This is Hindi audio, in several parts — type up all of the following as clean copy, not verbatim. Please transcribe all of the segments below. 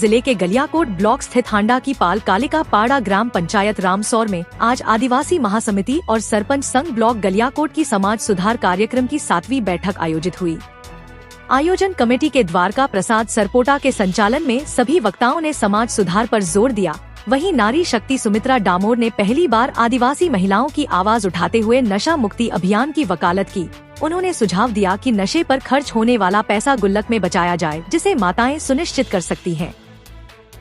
जिले के गलियाकोट ब्लॉक स्थित हांडा की पाल कालिका पाड़ा ग्राम पंचायत रामसौर में आज आदिवासी महासमिति और सरपंच संघ ब्लॉक गलियाकोट की समाज सुधार कार्यक्रम की 7वीं बैठक आयोजित हुई। आयोजन कमेटी के द्वारका प्रसाद सरपोटा के संचालन में सभी वक्ताओं ने समाज सुधार पर जोर दिया। वहीं नारी शक्ति सुमित्रा डामोर ने पहली बार आदिवासी महिलाओं की आवाज उठाते हुए नशा मुक्ति अभियान की वकालत की। उन्होंने सुझाव दिया कि नशे पर खर्च होने वाला पैसा गुल्लक में बचाया जाए, जिसे माताएं सुनिश्चित कर सकती हैं।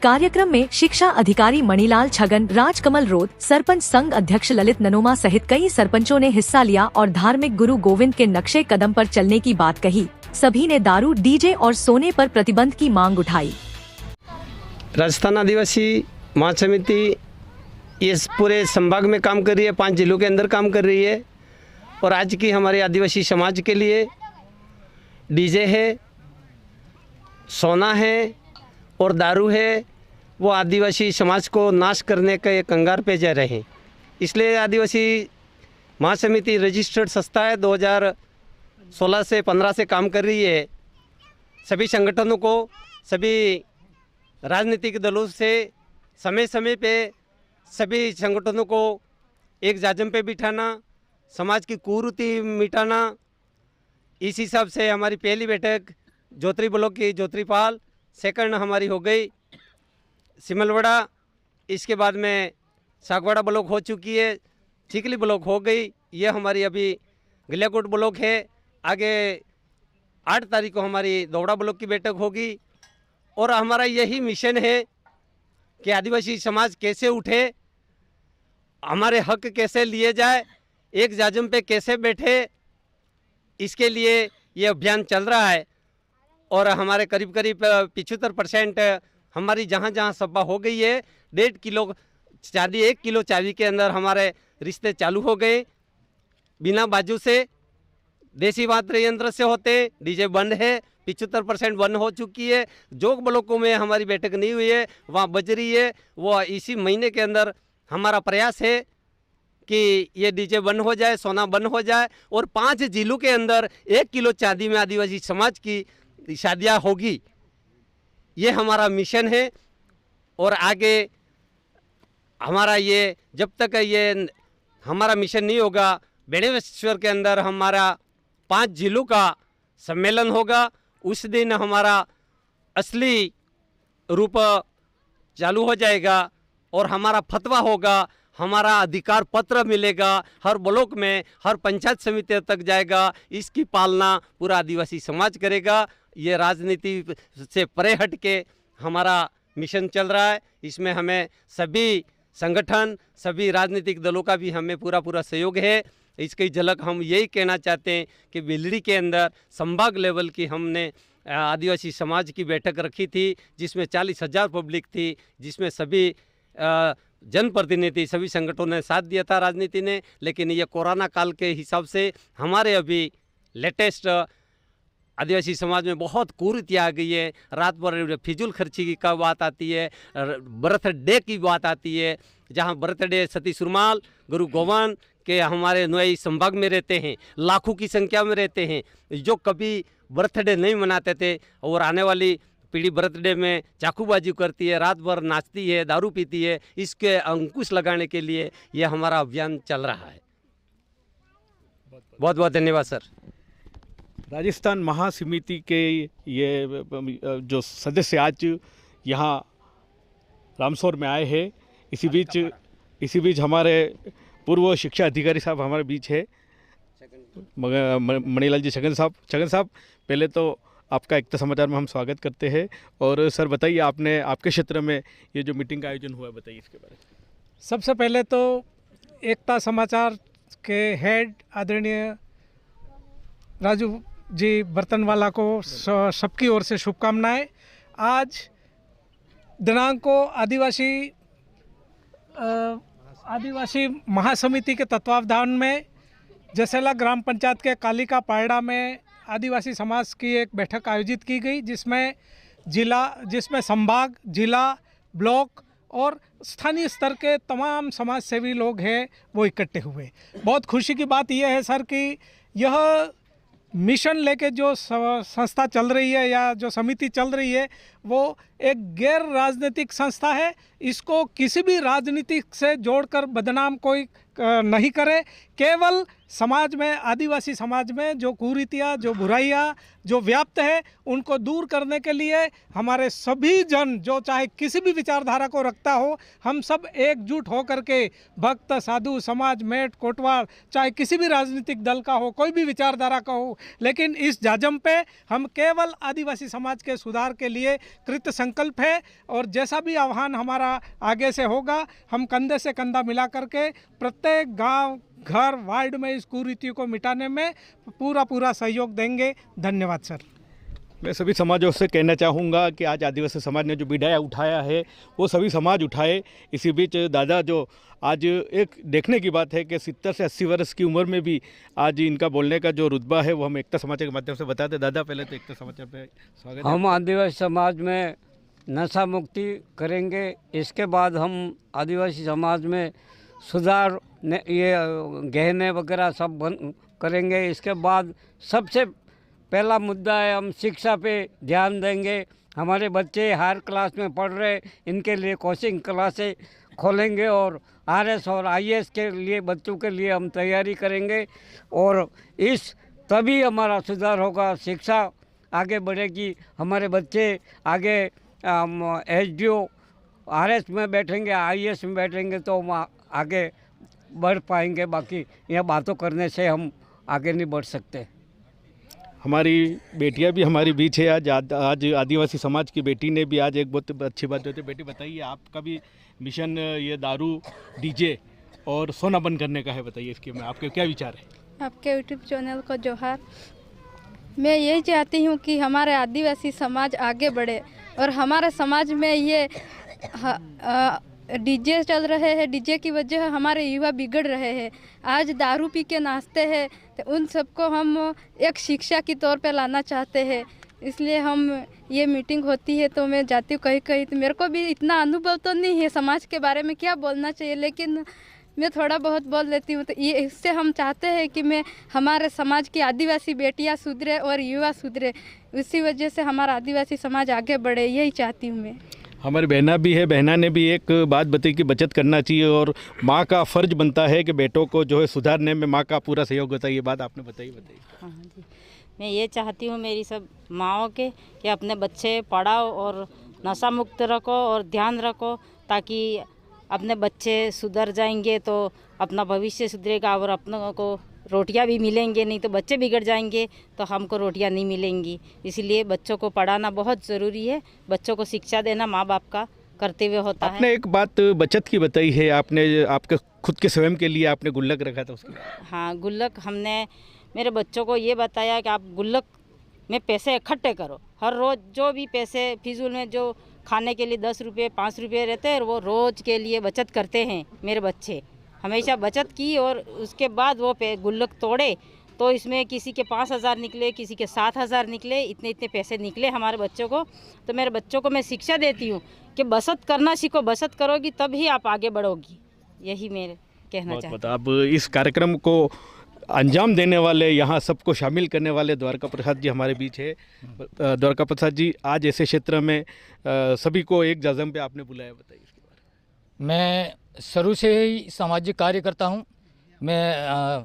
कार्यक्रम में शिक्षा अधिकारी मणिलाल छगन, राजकमल रोध, सरपंच संघ अध्यक्ष ललित ननोमा सहित कई सरपंचों ने हिस्सा लिया और धार्मिक गुरु गोविंद के नक्शे कदम पर चलने की बात कही। सभी ने दारू, डीजे और सोने पर प्रतिबंध की मांग उठाई। राजस्थान आदिवासी महासमिति इस पूरे संभाग में काम कर रही है, 5 जिलों के अंदर काम कर रही है। और आज की हमारे आदिवासी समाज के लिए डीजे है, सोना है और दारू है, वो आदिवासी समाज को नाश करने का एक कंगार पे जा रहे हैं। इसलिए आदिवासी महासमिति रजिस्टर्ड संस्था है, 2016 से 15 से काम कर रही है। सभी संगठनों को, सभी राजनीतिक दलों से समय समय पे सभी संगठनों को एक जाजम पे बिठाना, समाज की कुरीति मिटाना। इस हिसाब से हमारी पहली बैठक जोत्री ब्लॉक की जोत्रीपाल, सेकंड हमारी हो गई सिमलवाड़ा, इसके बाद में सागवाड़ा ब्लॉक हो चुकी है, चिकली ब्लॉक हो गई, ये हमारी अभी गलियाकोट ब्लॉक है। आगे 8 तारीख को हमारी दोवड़ा ब्लॉक की बैठक होगी। और हमारा यही मिशन है कि आदिवासी समाज कैसे उठे, हमारे हक कैसे लिए जाए, एक जाजम पे कैसे बैठे, इसके लिए ये अभियान चल रहा है। और हमारे करीब 75% हमारी जहाँ जहाँ सभा हो गई है, 1.5 किलो चांदी, 1 किलो चांदी के अंदर हमारे रिश्ते चालू हो गए। बिना बाजू से, देसी वाद्य यंत्र से होते, डीजे बंद है, 75% बंद हो चुकी है। जो ब्लॉकों में हमारी बैठक नहीं हुई है वहाँ बज रही है। वो इसी महीने के अंदर हमारा प्रयास है कि ये डीजे बंद हो जाए, सोना बंद हो जाए और 5 जिलों के अंदर 1 किलो चांदी में आदिवासी समाज की शादियाँ होगी। ये हमारा मिशन है। और आगे हमारा ये, जब तक ये हमारा मिशन नहीं होगा, बेणेश्वर के अंदर हमारा 5 जिलों का सम्मेलन होगा। उस दिन हमारा असली रूप चालू हो जाएगा और हमारा फतवा होगा, हमारा अधिकार पत्र मिलेगा, हर ब्लॉक में, हर पंचायत समिति तक जाएगा। इसकी पालना पूरा आदिवासी समाज करेगा। ये राजनीति से परे हट के हमारा मिशन चल रहा है। इसमें हमें सभी संगठन, सभी राजनीतिक दलों का भी हमें पूरा सहयोग है। इसकी झलक हम यही कहना चाहते हैं कि बिलड़ी के अंदर संभाग लेवल की हमने आदिवासी समाज की बैठक रखी थी, जिसमें 40,000 पब्लिक थी, जिसमें सभी जनप्रतिनिधि, सभी संगठनों ने साथ दिया था, राजनीति ने। लेकिन ये कोरोना काल के हिसाब से हमारे अभी लेटेस्ट आदिवासी समाज में बहुत कुरीति आ गई है। रात भर फिजूल खर्ची की का बात आती है, बर्थडे की बात आती है। जहाँ बर्थडे सती सुरमाल, गुरु गोविंद के हमारे नोई संभाग में रहते हैं, लाखों की संख्या में रहते हैं, जो कभी बर्थडे नहीं मनाते थे और आने वाली पीढ़ी बर्थडे में चाकूबाजी करती है, रात भर नाचती है, दारू पीती है। इसके अंकुश लगाने के लिए ये हमारा अभियान चल रहा है। बहुत बहुत धन्यवाद सर। राजस्थान महासमिति के ये जो सदस्य आज यहाँ रामसौर में आए हैं, इसी बीच हमारे पूर्व शिक्षा अधिकारी साहब हमारे बीच है, मणिलाल जी छगन साहब। पहले तो आपका एकता समाचार में हम स्वागत करते हैं। और सर बताइए, आपके क्षेत्र में ये जो मीटिंग का आयोजन हुआ है, बताइए इसके बारे में। सबसे पहले तो एकता समाचार के हेड आदरणीय राजू जी बर्तनवाला को सबकी ओर से शुभकामनाएं। आज दिनांक को आदिवासी महासमिति के तत्वावधान में जसेला ग्राम पंचायत के कालिका पाड़ा में आदिवासी समाज की एक बैठक आयोजित की गई, जिसमें संभाग, जिला, ब्लॉक और स्थानीय स्तर के तमाम समाज सेवी लोग हैं वो इकट्ठे हुए। बहुत खुशी की बात यह है सर कि यह मिशन लेके जो संस्था चल रही है या जो समिति चल रही है वो एक गैर राजनीतिक संस्था है। इसको किसी भी राजनीतिक से जोड़कर बदनाम कोई नहीं करे। केवल समाज में, आदिवासी समाज में जो कुरीतियाँ, जो बुराइयाँ जो व्याप्त है, उनको दूर करने के लिए हमारे सभी जन, जो चाहे किसी भी विचारधारा को रखता हो, हम सब एकजुट हो करके, भक्त, साधु, समाज, मेट, कोटवाल, चाहे किसी भी राजनीतिक दल का हो, कोई भी विचारधारा का हो, लेकिन इस जाजम पे हम केवल आदिवासी समाज के सुधार के लिए कृत संकल्प है। और जैसा भी आह्वान हमारा आगे से होगा, हम कंधे से कंधा मिला करके प्रत्येक गांव, घर, वार्ड में इस कुरीति को मिटाने में पूरा सहयोग देंगे। धन्यवाद सर। मैं सभी समाजों से कहना चाहूँगा कि आज आदिवासी समाज ने जो बिडाया उठाया है वो सभी समाज उठाए। इसी बीच दादा, जो आज एक देखने की बात है कि 70 से 80 वर्ष की उम्र में भी आज इनका बोलने का जो रुतबा है वो हम एकता समाचार के माध्यम से बताते। दादा, पहले तो एकता समाचार पे स्वागत है। हम आदिवासी समाज में नशा मुक्ति करेंगे, इसके बाद हम आदिवासी समाज में सुधार, ये गहने वगैरह सब बंद करेंगे। इसके बाद सबसे पहला मुद्दा है, हम शिक्षा पे ध्यान देंगे। हमारे बच्चे हायर क्लास में पढ़ रहे, इनके लिए कोचिंग क्लासें खोलेंगे और आरएस और आईएएस के लिए बच्चों के लिए हम तैयारी करेंगे। और इस तभी हमारा सुधार होगा, शिक्षा आगे बढ़ेगी, हमारे बच्चे आगे एसडीओ आरएस में बैठेंगे, आईएएस में बैठेंगे तो हम आगे बढ़ पाएंगे। बाकी यह बातों करने से हम आगे नहीं बढ़ सकते। हमारी बेटियां भी हमारी बीच है। आज आदिवासी समाज की बेटी ने भी आज एक बहुत अच्छी बात होती है। बेटी, बताइए, आपका भी मिशन ये दारू, डीजे और सोना बंद करने का है, बताइए इसके में आपके क्या विचार है? आपके यूट्यूब चैनल को जोहार। मैं यही चाहती हूँ कि हमारे आदिवासी समाज आगे बढ़े और हमारे समाज में ये डीजे चल रहे हैं, डीजे की वजह हमारे युवा बिगड़ रहे हैं। आज दारू पी के नाचते हैं, तो उन सबको हम एक शिक्षा की तौर पे लाना चाहते हैं। इसलिए हम ये मीटिंग होती है तो मैं जाती हूँ कहीं कहीं। तो मेरे को भी इतना अनुभव तो नहीं है समाज के बारे में क्या बोलना चाहिए, लेकिन मैं थोड़ा बहुत बोल लेती हूँ। तो ये इससे हम चाहते हैं कि मैं हमारे समाज की आदिवासी बेटियाँ सुधरे और युवा सुधरे, उसी वजह से हमारा आदिवासी समाज आगे बढ़े, यही चाहती हूँ मैं। हमारी बहना भी है, बहना ने भी एक बात बताई कि बचत करना चाहिए और माँ का फ़र्ज बनता है कि बेटों को जो है सुधारने में माँ का पूरा सहयोग होता है। ये बात आपने बताई। हाँ जी, मैं ये चाहती हूँ मेरी सब माँओं के कि अपने बच्चे पढ़ाओ और नशा मुक्त रखो और ध्यान रखो, ताकि अपने बच्चे सुधर जाएंगे तो अपना भविष्य सुधरेगा और अपनों को रोटियां भी मिलेंगे। नहीं तो बच्चे बिगड़ जाएंगे तो हमको रोटियां नहीं मिलेंगी। इसलिए बच्चों को पढ़ाना बहुत ज़रूरी है। बच्चों को शिक्षा देना माँ बाप का कर्तव्य होता है। आपने एक बात बचत की बताई है, आपने आपके खुद के स्वयं के लिए आपने गुल्लक रखा था उसकी। हाँ, गुल्लक हमने मेरे बच्चों को ये बताया कि आप गुल्लक में पैसे इकट्ठे करो। हर रोज़ जो भी पैसे फिजूल में जो खाने के लिए 10 रुपये 5 रुपये रहते हैं, वो रोज़ के लिए बचत करते हैं। मेरे बच्चे हमेशा बचत की और उसके बाद वो गुल्लक तोड़े तो इसमें किसी के 5,000 निकले, किसी के 7,000 निकले, इतने पैसे निकले हमारे बच्चों को। तो मेरे बच्चों को मैं शिक्षा देती हूँ कि बचत करना सीखो, बचत करोगी तभी आप आगे बढ़ोगी। यही मेरे कहना चाहती हूँ। अब इस कार्यक्रम को अंजाम देने वाले, यहाँ सबको शामिल करने वाले द्वारका प्रसाद जी हमारे बीच है। द्वारका प्रसाद जी, आज ऐसे क्षेत्र में सभी को एक जाजम पे आपने बुलाया, बताइए इसके बारे में। मैं शुरू से ही सामाजिक कार्य करता हूँ। मैं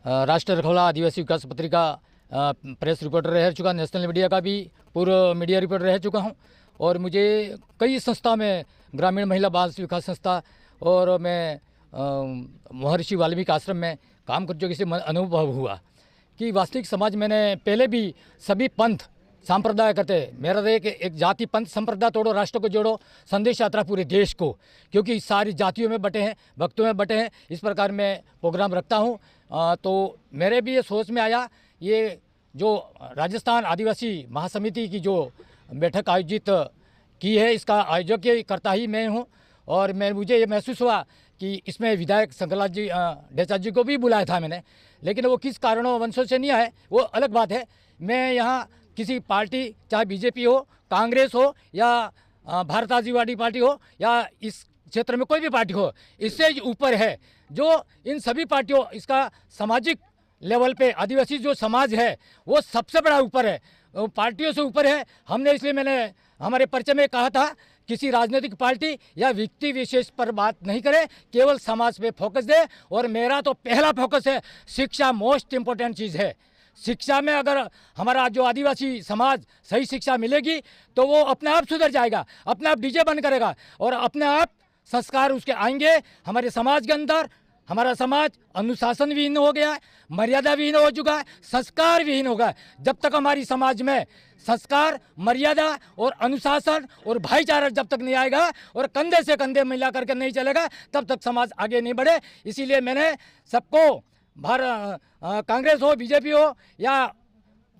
राष्ट्रीय रखवाला आदिवासी विकास पत्रिका प्रेस रिपोर्टर रह चुका, नेशनल मीडिया का भी पूर्व मीडिया रिपोर्टर रह चुका हूँ और मुझे कई संस्था में, ग्रामीण महिला बाल विकास संस्था और मैं महर्षि वाल्मीकि आश्रम में काम कर चुके से अनुभव हुआ कि वास्तविक समाज मैंने पहले भी सभी पंथ सांप्रदाय करते, मेरा एक जाति पंथ संप्रदाय तोड़ो राष्ट्र को जोड़ो संदेश यात्रा पूरे देश को, क्योंकि सारी जातियों में बटे हैं, भक्तों में बटे हैं, इस प्रकार मैं प्रोग्राम रखता हूँ। तो मेरे भी ये सोच में आया, ये जो राजस्थान आदिवासी महासमिति की जो बैठक आयोजित की है, इसका आयोजक करता ही मैं हूँ और मुझे ये महसूस हुआ कि इसमें विधायक शंकरलाल जी डेचा जी को भी बुलाया था मैंने, लेकिन वो किस कारणों वंशों से नहीं आए, वो अलग बात है। मैं यहाँ किसी पार्टी, चाहे बीजेपी हो, कांग्रेस हो या भारतीय पार्टी हो या इस क्षेत्र में कोई भी पार्टी हो, इससे ऊपर है जो इन सभी पार्टियों इसका सामाजिक लेवल पे आदिवासी जो समाज है वो सबसे बड़ा ऊपर है, वो पार्टियों से ऊपर है। हमने इसलिए मैंने हमारे परिचय में कहा था किसी राजनीतिक पार्टी या व्यक्ति विशेष पर बात नहीं करे, केवल समाज पे फोकस दे। और मेरा तो पहला फोकस है शिक्षा, मोस्ट इम्पोर्टेंट चीज़ है। शिक्षा में अगर हमारा जो आदिवासी समाज सही शिक्षा मिलेगी तो वो अपने आप सुधर जाएगा, अपने आप डीजे बंद करेगा और अपने आप संस्कार उसके आएंगे हमारे समाज के अंदर। हमारा समाज अनुशासन विहीन हो गया है, मर्यादा विहीन हो चुका है, संस्कार विहीन होगा। जब तक हमारी समाज में संस्कार, मर्यादा और अनुशासन और भाईचारा जब तक नहीं आएगा और कंधे से कंधे मिला करके नहीं चलेगा, तब तक समाज आगे नहीं बढ़े। इसीलिए मैंने सबको कांग्रेस हो, बीजेपी हो या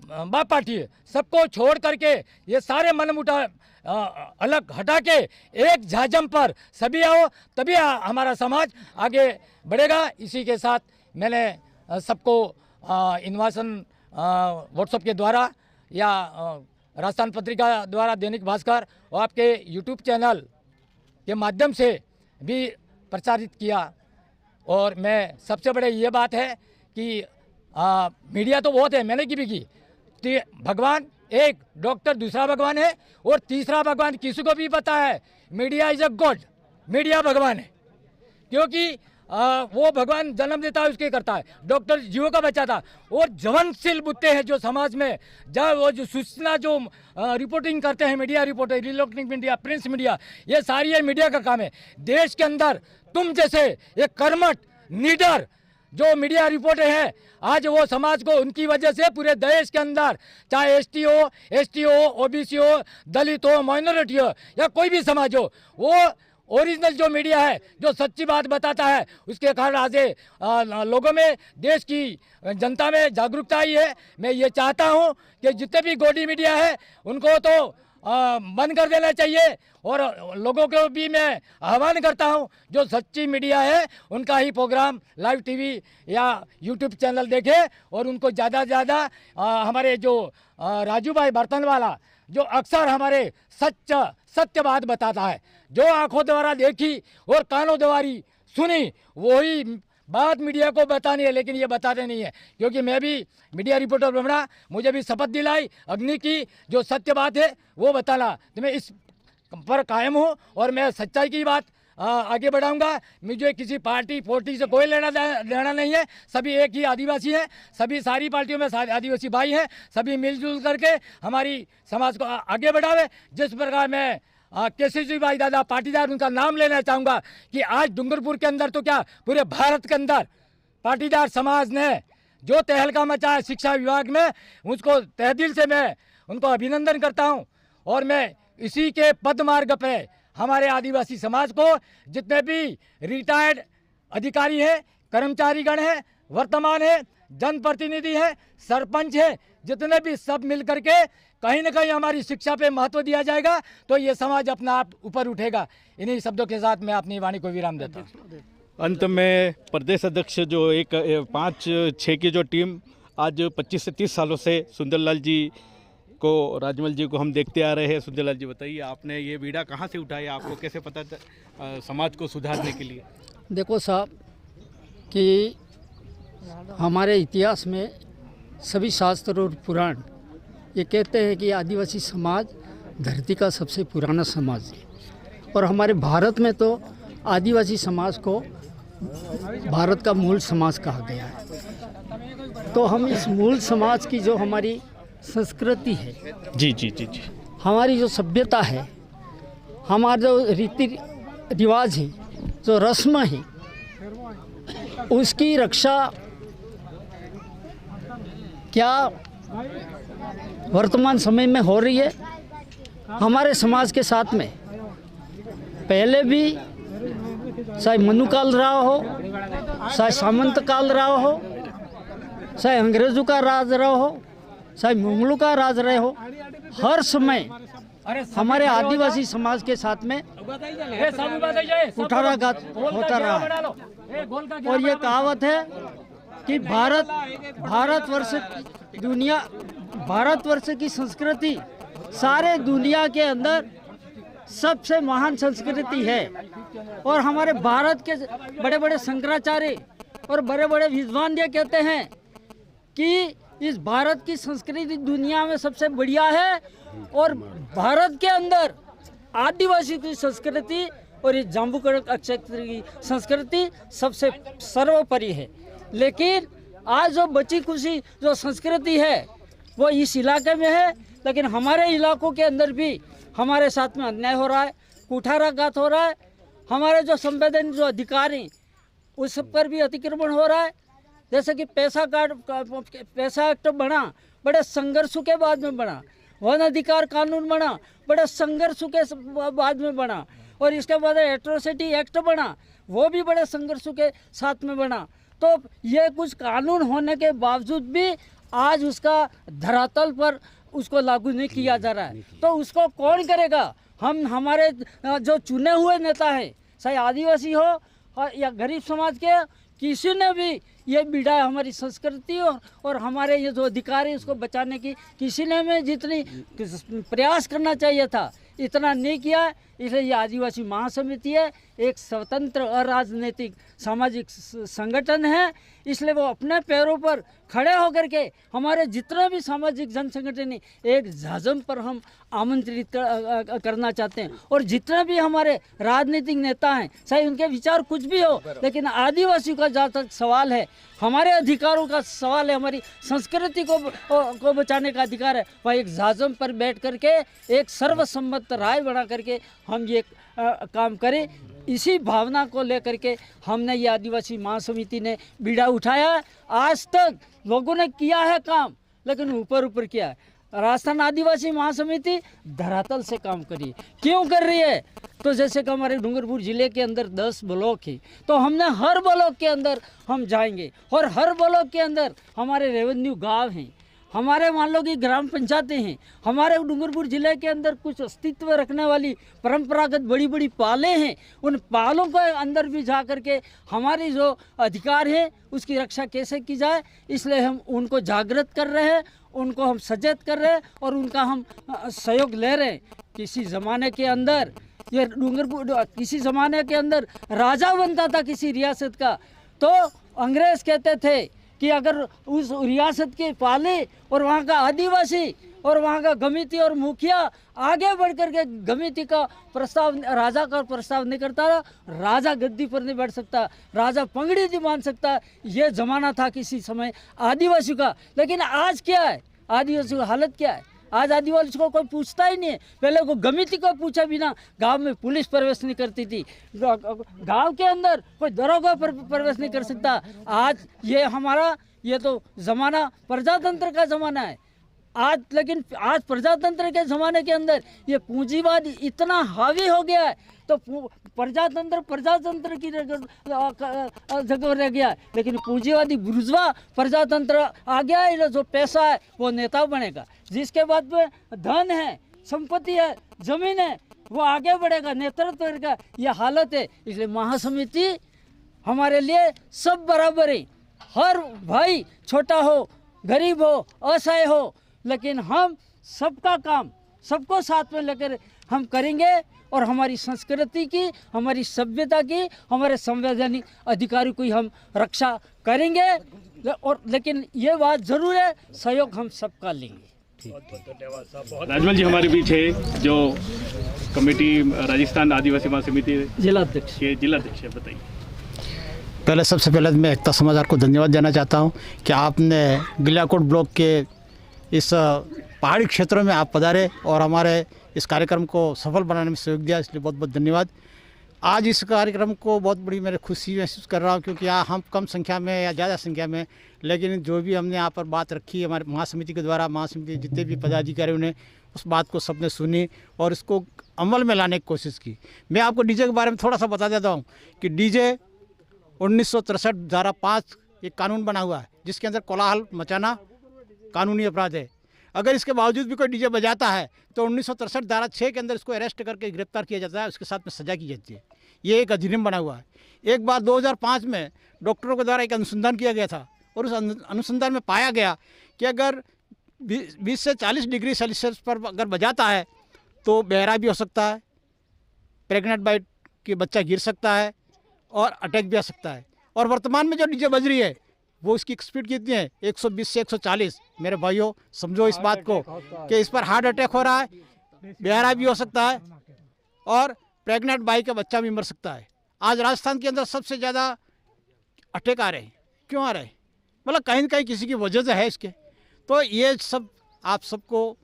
बाप पार्टी है, सबको छोड़ करके ये सारे मनमुटाव अलग हटा के एक झाजम पर सभी आओ, तभी हमारा समाज आगे बढ़ेगा। इसी के साथ मैंने सबको इन्वासन व्हाट्सएप के द्वारा या राजस्थान पत्रिका द्वारा, दैनिक भास्कर और आपके यूट्यूब चैनल के माध्यम से भी प्रचारित किया। और मैं सबसे बड़े ये बात है कि मीडिया तो बहुत है, मैंने की भी की। भगवान एक, डॉक्टर दूसरा भगवान है और तीसरा भगवान किसी को भी पता है, media is a God, media भगवान है। क्योंकि वो भगवान जन्म देता है उसके करता है, डॉक्टर जीवों का बचाता। और ज्वलनशील मुद्दे हैं जो समाज में, जब वो जो सूचना जो रिपोर्टिंग करते हैं media reporter, electronic media, print media, ये सारी ये मीडिया का काम है। देश के अंदर तुम जैसे एक कर्मठ नीडर जो मीडिया रिपोर्टर हैं, आज वो समाज को उनकी वजह से पूरे देश के अंदर, चाहे एसटी हो, ओबीसी हो, दलित हो, माइनॉरिटी हो या कोई भी समाज हो, वो ओरिजिनल जो मीडिया है जो सच्ची बात बताता है, उसके कारण आज लोगों में, देश की जनता में जागरूकता आई है। मैं ये चाहता हूँ कि जितने भी गोदी मीडिया है उनको तो बंद कर देना चाहिए और लोगों को भी मैं आह्वान करता हूं जो सच्ची मीडिया है उनका ही प्रोग्राम लाइव टीवी या यूट्यूब चैनल देखे और उनको ज़्यादा से ज़्यादा हमारे जो राजू भाई बर्तन वाला जो अक्सर हमारे सत्य बात बताता है, जो आंखों द्वारा देखी और कानों द्वारा सुनी वही बात मीडिया को बतानी है, लेकिन ये बताते नहीं है। क्योंकि मैं भी मीडिया रिपोर्टर बना, मुझे भी शपथ दिलाई अग्नि की, जो सत्य बात है वो बताना, तो मैं इस पर कायम हूँ और मैं सच्चाई की बात आगे बढ़ाऊंगा। मुझे किसी पार्टी से कोई लेना नहीं है, सभी एक ही आदिवासी हैं, सभी सारी पार्टियों में आदिवासी भाई हैं, सभी मिलजुल करके हमारी समाज को आगे बढ़ावे। जिस प्रकार मैं केसीजी भाई दादा पाटीदार उनका नाम लेना चाहूँगा कि आज डूंगरपुर के अंदर तो क्या पूरे भारत के अंदर पाटीदार समाज ने जो तहलका मचाया शिक्षा विभाग में, उसको तहे दिल से मैं उनको अभिनंदन करता हूँ। और मैं इसी के पदमार्ग पे हमारे आदिवासी समाज को जितने भी रिटायर्ड अधिकारी हैं, कर्मचारीगण हैं, वर्तमान है, जनप्रतिनिधि हैं, सरपंच हैं, जितने भी सब मिल करके कहीं न कहीं हमारी शिक्षा पे महत्व दिया जाएगा तो ये समाज अपना आप ऊपर उठेगा। इन्हीं शब्दों के साथ मैं अपनी वाणी को विराम देता हूँ। अंत में प्रदेश अध्यक्ष जो एक 5-6 की जो टीम आज 25 से 30 सालों से सुंदरलाल जी को, राजमल जी को हम देखते आ रहे हैं। सुंदरलाल जी बताइए, आपने ये बीड़ा कहाँ से उठाया, आपको कैसे पता समाज को सुधारने के लिए? देखो साहब कि हमारे इतिहास में सभी शास्त्र और पुराण ये कहते हैं कि आदिवासी समाज धरती का सबसे पुराना समाज है और हमारे भारत में तो आदिवासी समाज को भारत का मूल समाज कहा गया है। तो हम इस मूल समाज की जो हमारी संस्कृति है, जी, हमारी जो सभ्यता है, हमारा जो रीति रिवाज है, जो रस्म है, उसकी रक्षा क्या वर्तमान समय में हो रही है हमारे समाज के साथ में। पहले भी चाहे मनुकाल रहा हो, चाहे सामंत काल रहा हो, चाहे अंग्रेजों का राज रहा हो, चाहे मुगलों का राज रहे हो, हर समय हमारे आदिवासी समाज के साथ में कुठाराघात होता रहा है। और ये कहावत है कि भारतवर्ष की संस्कृति सारे दुनिया के अंदर सबसे महान संस्कृति है। और हमारे भारत के बड़े बड़े शंकराचार्य और बड़े बड़े विद्वान ये कहते हैं कि इस भारत की संस्कृति दुनिया में सबसे बढ़िया है और भारत के अंदर आदिवासी की संस्कृति और ये जम्मू क्षेत्र की संस्कृति सबसे सर्वोपरि है। लेकिन आज जो बची खुशी जो संस्कृति है वो इस इलाके में है, लेकिन हमारे इलाकों के अंदर भी हमारे साथ में अन्याय हो रहा है, कुठाराघात हो रहा है, हमारे जो संवेदन जो अधिकारी उस पर भी अतिक्रमण हो रहा है। जैसे कि पैसा एक्ट बना, बड़े संघर्षों के बाद में बना, वन अधिकार कानून बना, बड़े संघर्षों के बाद में बना, और इसके बाद एट्रोसिटी एक्ट बना, वो भी बड़े संघर्षों के साथ में बना। तो ये कुछ कानून होने के बावजूद भी आज उसका धरातल पर उसको लागू नहीं किया जा रहा है। तो उसको कौन करेगा? हम हमारे जो चुने हुए नेता हैं, चाहे आदिवासी हो या गरीब समाज के, किसी ने भी ये बीड़ा हमारी संस्कृति और हमारे ये जो अधिकार है उसको बचाने की किसी ने में जितनी प्रयास करना चाहिए था इतना नहीं किया। इसलिए ये आदिवासी महासमिति है, एक स्वतंत्र अराजनीतिक सामाजिक संगठन है। इसलिए वो अपने पैरों पर खड़े होकर के हमारे जितने भी सामाजिक जन संगठन है एक झाजम पर हम आमंत्रित करना चाहते हैं। और जितने भी हमारे राजनीतिक नेता हैं, चाहे उनके विचार कुछ भी हो, लेकिन आदिवासी का जहाँ तक सवाल है, हमारे अधिकारों का सवाल है, हमारी संस्कृति को बचाने का अधिकार है, वह एक झाजम पर बैठ करके एक सर्वसम्मत राय बना करके हम ये काम करें। इसी भावना को लेकर के हमने ये आदिवासी महासमिति ने बीड़ा उठाया। आज तक लोगों ने किया है काम, लेकिन ऊपर ऊपर किया है। राजस्थान आदिवासी महासमिति धरातल से काम करी। क्यों कर रही है? तो जैसे कि हमारे डूंगरपुर जिले के अंदर 10 ब्लॉक है, तो हमने हर ब्लॉक के अंदर हम जाएंगे और हर ब्लॉक के अंदर हमारे रेवेन्यू गांव हैं, हमारे मान लो कि ग्राम पंचायतें हैं, हमारे डूंगरपुर जिले के अंदर कुछ अस्तित्व रखने वाली परंपरागत बड़ी बड़ी पालें हैं, उन पालों के अंदर भी जा कर के हमारी जो अधिकार है उसकी रक्षा कैसे की जाए, इसलिए हम उनको जागृत कर रहे हैं, उनको हम सचेत कर रहे हैं और उनका हम सहयोग ले रहे हैं। किसी ज़माने के अंदर ये डूंगरपुर किसी ज़माने के अंदर राजा बनता था किसी रियासत का, तो अंग्रेज़ कहते थे कि अगर उस रियासत के पाले और वहाँ का आदिवासी और वहाँ का गमिती और मुखिया आगे बढ़ कर के गमिती का प्रस्ताव, राजा का प्रस्ताव नहीं करता, राजा गद्दी पर नहीं बैठ सकता, राजा पंगड़ी नहीं बांध सकता। ये ज़माना था किसी समय आदिवासी का। लेकिन आज क्या है? आदिवासी की हालत क्या है? आज आदिवासी को कोई पूछता ही नहीं है। पहले को गमिती को पूछा बिना गांव में पुलिस प्रवेश नहीं करती थी, गांव के अंदर कोई दरोगा प्रवेश नहीं कर सकता। आज ये हमारा ये तो ज़माना प्रजातंत्र का ज़माना है आज, लेकिन आज प्रजातंत्र के ज़माने के अंदर ये पूंजीवाद इतना हावी हो गया है, तो प्रजातंत्र की जगह रह गया, लेकिन पूंजीवादी बुर्जुआ प्रजातंत्र आ गया है। जो पैसा है वो नेता बनेगा, जिसके बाद में धन है, संपत्ति है, जमीन है, वो आगे बढ़ेगा, नेतृत्व करेगा। ये हालत है। इसलिए महासमिति हमारे लिए सब बराबर है। हर भाई छोटा हो, गरीब हो, असहाय हो, लेकिन हम सबका काम सबको साथ में लेकर हम करेंगे और हमारी संस्कृति की, हमारी सभ्यता की, हमारे संवैधानिक अधिकारों की हम रक्षा करेंगे। और लेकिन ये बात ज़रूर है, सहयोग हम सबका लेंगे। राजमल जी हमारे बीच है जो कमेटी राजस्थान आदिवासी महासमिति जिलाध्यक्ष है, बताइए। पहले सबसे पहले मैं एकता समाचार को धन्यवाद देना चाहता हूं कि आपने गलियाकोट ब्लॉक के इस पहाड़ी क्षेत्रों में आप पधारे और हमारे इस कार्यक्रम को सफल बनाने में सहयोग दिया, इसलिए बहुत बहुत धन्यवाद। आज इस कार्यक्रम को बहुत बड़ी मैं खुशी महसूस कर रहा हूँ, क्योंकि यहाँ हम कम संख्या में या ज़्यादा संख्या में, लेकिन जो भी हमने यहाँ पर बात रखी हमारे महासमिति के द्वारा, महासमिति जितने भी पदाधिकारी ने उस बात को सबने सुनी और इसको अमल में लाने की कोशिश की। मैं आपको डीजे के बारे में थोड़ा सा बता देता हूँ कि डीजे 1963 धारा 5 एक कानून बना हुआ है, जिसके अंदर कोलाहल मचाना कानूनी अपराध है। अगर इसके बावजूद भी कोई डीजे बजाता है तो 1963 धारा 6 के अंदर इसको अरेस्ट करके गिरफ्तार किया जाता है, उसके साथ में सजा की जाती है। ये एक अधिनियम बना हुआ है। एक बार 2005 में डॉक्टरों के द्वारा एक अनुसंधान किया गया था और उस अनुसंधान में पाया गया कि अगर 20 से 40 डिग्री सेल्सियस पर अगर बजाता है तो बहरा भी हो सकता है, प्रेग्नेंट बाइट कि बच्चा गिर सकता है और अटैक भी आ सकता है। और वर्तमान में जो डीजे बज रही है वो उसकी स्पीड कितनी है 120 से 140। मेरे भाइयों समझो इस बात को कि इस पर हार्ट अटैक हो रहा है, बेहारा भी हो सकता है और प्रेग्नेंट बाई का बच्चा भी मर सकता है। आज राजस्थान के अंदर सबसे ज़्यादा अटैक आ रहे हैं। क्यों आ रहे हैं? मतलब कहीं न कहीं किसी की वजह से है इसके। तो ये सब आप सबको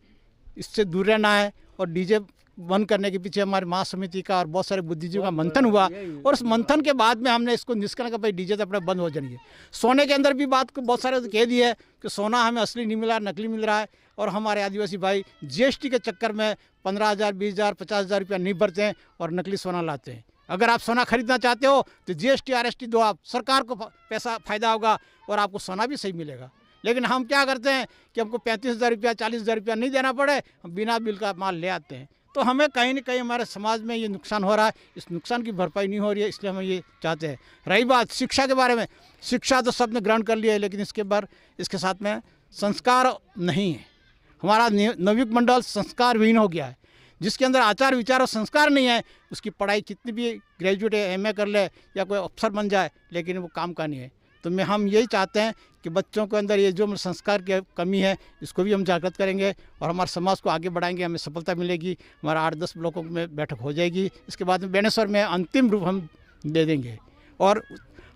इससे दूर रहना है। और डीजे बंद करने के पीछे हमारी महासमिति का और बहुत सारे बुद्धिजीवियों का मंथन हुआ और उस मंथन के बाद में हमने इसको निष्कर्ष का भाई डीजे तो अपने बंद हो जाएंगे। सोने के अंदर भी बात को बहुत सारे कह दिए है कि सोना हमें असली नहीं मिला, नकली मिल रहा है। और हमारे आदिवासी भाई जीएसटी के चक्कर में 15,000, 20,000, 50,000 रुपया नहीं भरते हैं और नकली सोना लाते हैं। अगर आप सोना खरीदना चाहते हो तो जीएसटी आरएसटी दो, आप सरकार को पैसा फ़ायदा होगा और आपको सोना भी सही मिलेगा। लेकिन हम क्या करते हैं कि हमको 35,000 रुपया, 40,000 रुपया नहीं देना पड़े, हम बिना बिल का माल ले आते हैं। तो हमें कहीं ना कहीं हमारे समाज में ये नुकसान हो रहा है, इस नुकसान की भरपाई नहीं हो रही है, इसलिए हम ये चाहते हैं। रही बात शिक्षा के बारे में, शिक्षा तो सबने ग्रहण कर लिया है, लेकिन इसके साथ में संस्कार नहीं है। हमारा नवयुग मंडल संस्कार विहीन हो गया है। जिसके अंदर आचार विचार और संस्कार नहीं है, उसकी पढ़ाई कितनी भी ग्रेजुएट एमए कर ले या कोई अफसर बन जाए, लेकिन वो काम का नहीं है। तो हम यही चाहते हैं कि बच्चों के अंदर ये जो संस्कार की कमी है, इसको भी हम जागृत करेंगे और हमारे समाज को आगे बढ़ाएंगे। हमें सफलता मिलेगी। हमारा 8-10 ब्लॉकों में बैठक हो जाएगी। इसके बाद में बेनेश्वर में अंतिम रूप हम दे देंगे और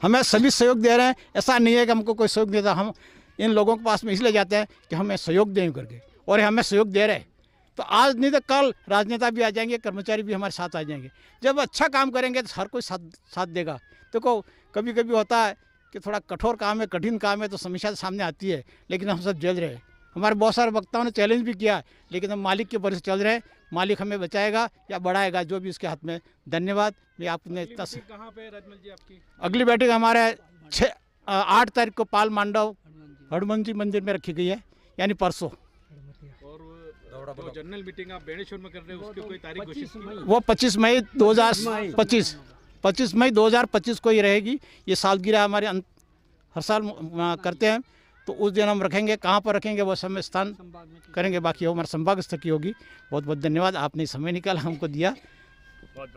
हमें सभी सहयोग दे रहे हैं। ऐसा नहीं है कि हमको कोई सहयोग देता, हम इन लोगों के पास में इसलिए जाते हैं कि हमें सहयोग दें करके, और हमें सहयोग दे रहे हैं। तो आज नहीं तो कल राजनेता भी आ जाएंगे, कर्मचारी भी हमारे साथ आ जाएंगे। जब अच्छा काम करेंगे तो हर कोई साथ देगा। देखो कभी कभी होता है कि थोड़ा कठोर काम है, कठिन काम है, तो समस्या सामने आती है, लेकिन हम सब झेल रहे हैं। हमारे बहुत सारे वक्ताओं ने चैलेंज भी किया, लेकिन हम मालिक के भरोसे चल रहे हैं। मालिक हमें बचाएगा या बढ़ाएगा, जो भी उसके हाथ में। धन्यवाद। मैं आपने इतना कहाँ पे राजमल जी आपकी अगली बैठक हमारे 8 तारीख को पाल मांडव हनुमान जी मंदिर में रखी गई है, यानी परसों। जो जनरल मीटिंग आप बेनेश्वर में कर रहे हो, उसकी कोई तारीख घोषित की? वो 25 मई 2025 को ही रहेगी। ये सालगिरह हमारे हर साल करते हैं, तो उस दिन हम रखेंगे। कहाँ पर रखेंगे वो समय स्थान करेंगे, बाकी वो हमारे संभाग स्तर की होगी। बहुत बहुत धन्यवाद, आपने समय निकाला हमको दिया। बहुत